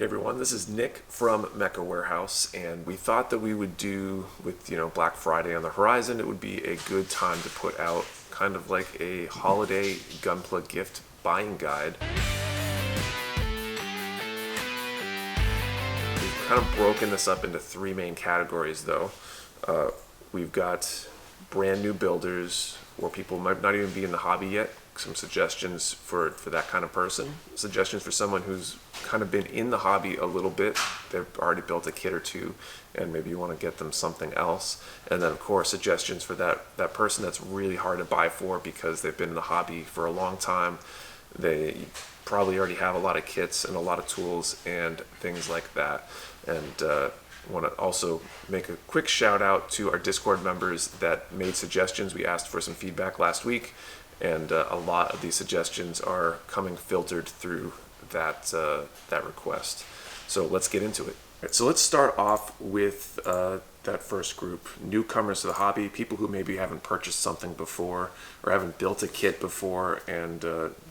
Hey everyone, this is Nick from Mecha Warehouse, and we thought that we would do, with Black Friday on the horizon, it would be a good time to put out kind of like a holiday Gunpla gift buying guide. We've kind of broken this up into three main categories though. We've got brand new builders, or people might not even be in the hobby yet. Some suggestions for that kind of person. Suggestions for someone who's kind of been in the hobby a little bit. They've already built a kit or two, and maybe you want to get them something else. And then of course suggestions for that person that's really hard to buy for because they've been in the hobby for a long time. They probably already have a lot of kits and a lot of tools and things like that. And want to also make a quick shout out to our Discord members that made suggestions. We asked for some feedback last week, and a lot of these suggestions are coming filtered through that request. So let's get into it. Right, so let's start off with that first group, newcomers to the hobby, people who maybe haven't purchased something before or haven't built a kit before, and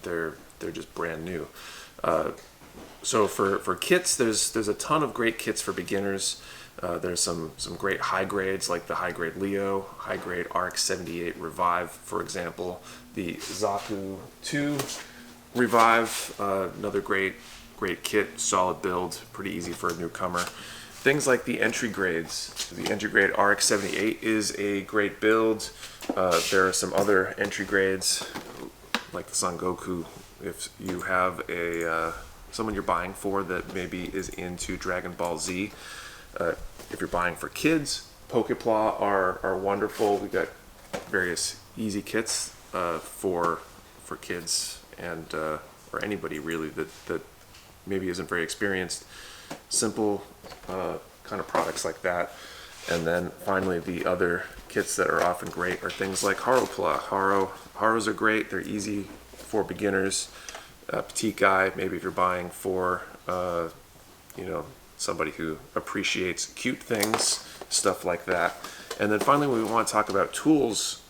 they're just brand new. So for kits, there's a ton of great kits for beginners. There's some great high grades like the high grade Leo, high grade RX-78 Revive, for example. The Zaku 2 Revive, another great kit, solid build, pretty easy for a newcomer. Things like the entry grades. The entry grade RX-78 is a great build. There are some other entry grades like the Son Goku. If you have someone you're buying for that maybe is into Dragon Ball Z, if you're buying for kids, Pokepla are wonderful. We've got various easy kits for kids and or anybody really that maybe isn't very experienced. Simple kind of products like that. And then finally, the other kits that are often great are things like Haropla. Haros are great. They're easy for beginners. Petite guy, maybe if you're buying for somebody who appreciates cute things, stuff like that. And then finally, we want to talk about tools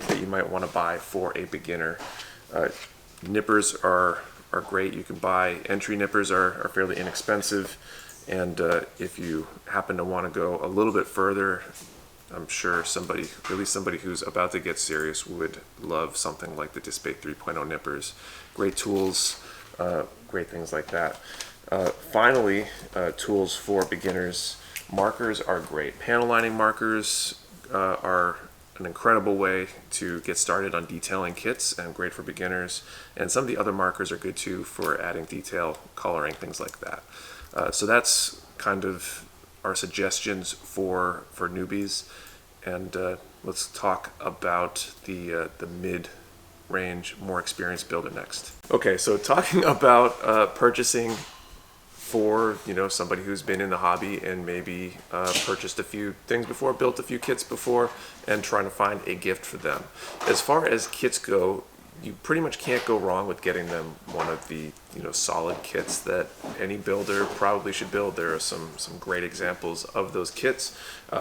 that you might want to buy for a beginner. Nippers are great. You can buy entry nippers are fairly inexpensive, and if you happen to want to go a little bit further, I'm sure at least somebody who's about to get serious would love something like the Display 3.0 nippers. Great tools, great things like that. Finally, tools for beginners. Markers are great. Panel lining markers are an incredible way to get started on detailing kits and great for beginners. And some of the other markers are good too for adding detail, coloring, things like that. So that's kind of our suggestions for newbies. And let's talk about the mid-range, more experienced builder next. Okay, so talking about purchasing for somebody who's been in the hobby and maybe purchased a few things before, built a few kits before, and trying to find a gift for them. As far as kits go, you pretty much can't go wrong with getting them one of the solid kits that any builder probably should build. There are some great examples of those kits.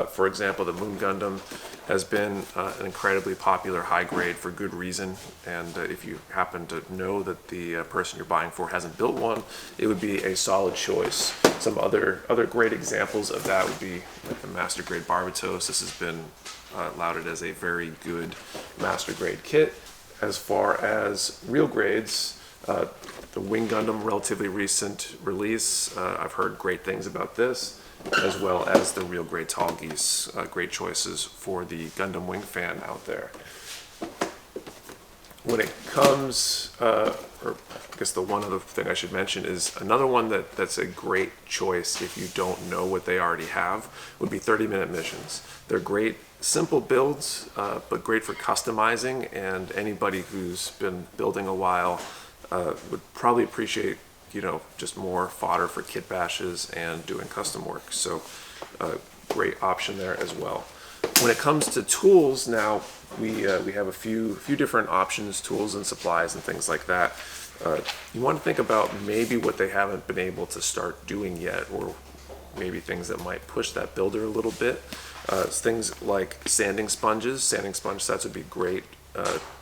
For example, the Moon Gundam has been an incredibly popular high grade for good reason, and if you happen to know that the person you're buying for hasn't built one, it would be a solid choice. Some other great examples of that would be like the Master Grade Barbatos. This has been lauded as a very good Master Grade kit. As far as real grades, the Wing Gundam, relatively recent release. I've heard great things about this, as well as the real grade Tall Geese. Great choices for the Gundam Wing fan out there. When it comes, or I guess the one other thing I should mention is another one that's a great choice if you don't know what they already have, would be 30-minute missions. They're great, simple builds, but great for customizing, and anybody who's been building a while would probably appreciate just more fodder for kit bashes and doing custom work. So great option there as well. When it comes to tools now, we have a few different options, tools and supplies and things like that. You want to think about maybe what they haven't been able to start doing yet, or maybe things that might push that builder a little bit. Things like sanding sponges. Sanding sponge sets would be great.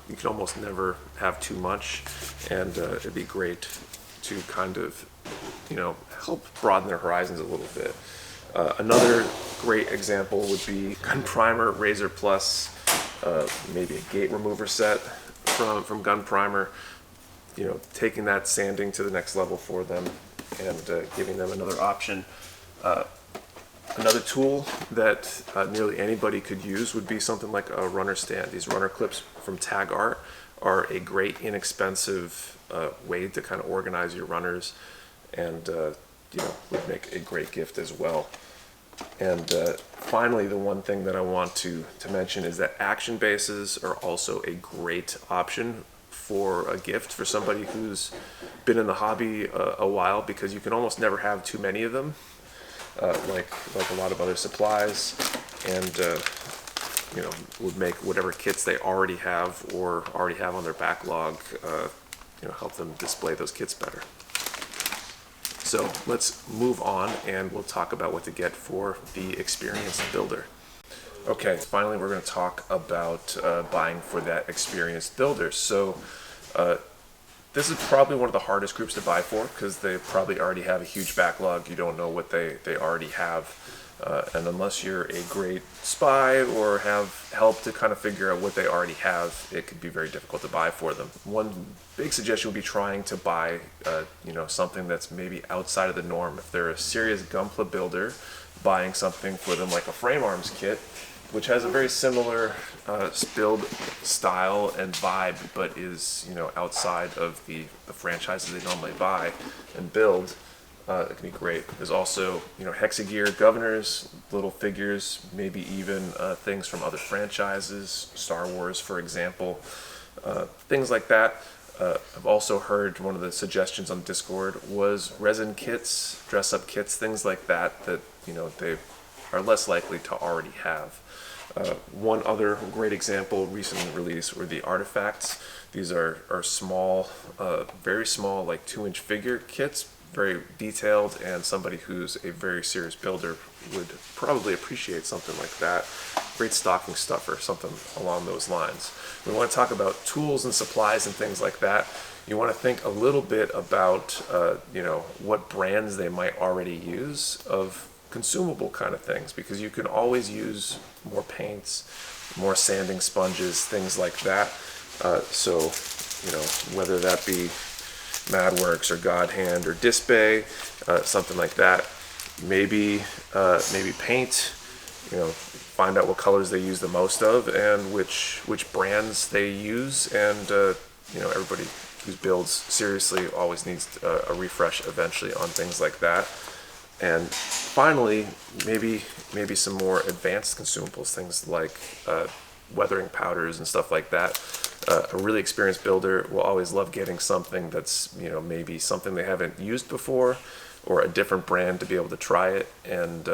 You can almost never have too much, and it'd be great to kind of help broaden their horizons a little bit. Another great example would be Gun Primer Razor Plus, maybe a gate remover set from Gun Primer. You know, taking that sanding to the next level for them and giving them another option. Another tool that nearly anybody could use would be something like a runner stand. These runner clips from Tag Art are a great, inexpensive way to kind of organize your runners, and you know, would make a great gift as well. And finally, the one thing that I want to mention is that action bases are also a great option for a gift for somebody who's been in the hobby a while, because you can almost never have too many of them, like a lot of other supplies, and you know, would make whatever kits they already have or already have on their backlog, you know, help them display those kits better. So let's move on and we'll talk about what to get for the experienced builder. Okay, finally we're going to talk about buying for that experienced builder. So this is probably one of the hardest groups to buy for, because they probably already have a huge backlog. You don't know what they already have. And unless you're a great spy or have help to kind of figure out what they already have, it could be very difficult to buy for them. One big suggestion would be trying to buy you know, something that's maybe outside of the norm. If they're a serious gunpla builder, buying something for them like a frame arms kit, which has a very similar build style and vibe, but is, you know, outside of the franchises they normally buy and build. It can be great. There's also, you know, hexagear governors, little figures, maybe even things from other franchises, Star Wars, for example, things like that. I've also heard one of the suggestions on Discord was resin kits, dress-up kits, things like that, that, you know, they are less likely to already have. One other great example recently released were the artifacts. These are small, very small, like 2-inch figure kits, very detailed, and somebody who's a very serious builder would probably appreciate something like that. Great stocking stuffer, something along those lines. We want to talk about tools and supplies and things like that. You want to think a little bit about you know, what brands they might already use of consumable kind of things, because you can always use more paints, more sanding sponges, things like that. So, you know, whether that be Madworks or God Hand or Disc Bay, something like that. Maybe paint. You know, find out what colors they use the most of and which brands they use. And you know, everybody who builds seriously always needs a refresh eventually on things like that. And finally, maybe some more advanced consumables, things like weathering powders and stuff like that. A really experienced builder will always love getting something that's, you know, maybe something they haven't used before, or a different brand to be able to try it. And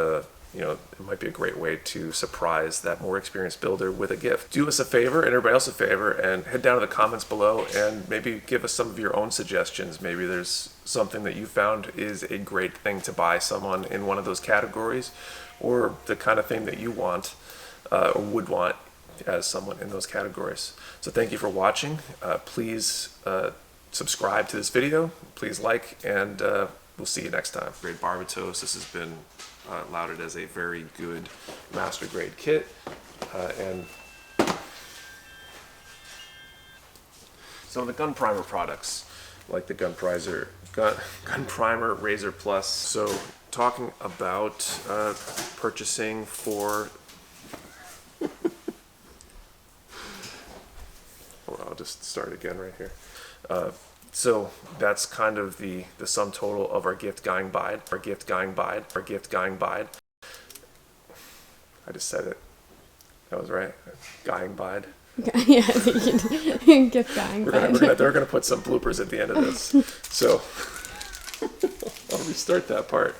you know, it might be a great way to surprise that more experienced builder with a gift. Do us a favor and everybody else a favor, and head down to the comments below and maybe give us some of your own suggestions. Maybe there's something that you found is a great thing to buy someone in one of those categories, or the kind of thing that you want or would want as someone in those categories. So thank you for watching. Please subscribe to this video, please like, and we'll see you next time. Grade Barbatos. This has been lauded as a very good master grade kit, and some of the Gun Primer products, like the Gun Primer Razor Plus. So talking about purchasing for I'll just start again right here. So that's kind of the sum total of our gift guying BUIDE. I just said it. That was right. Guying BUIDE. Yeah, gift guying BUIDE. They're gonna put some bloopers at the end of this. So I'll restart that part.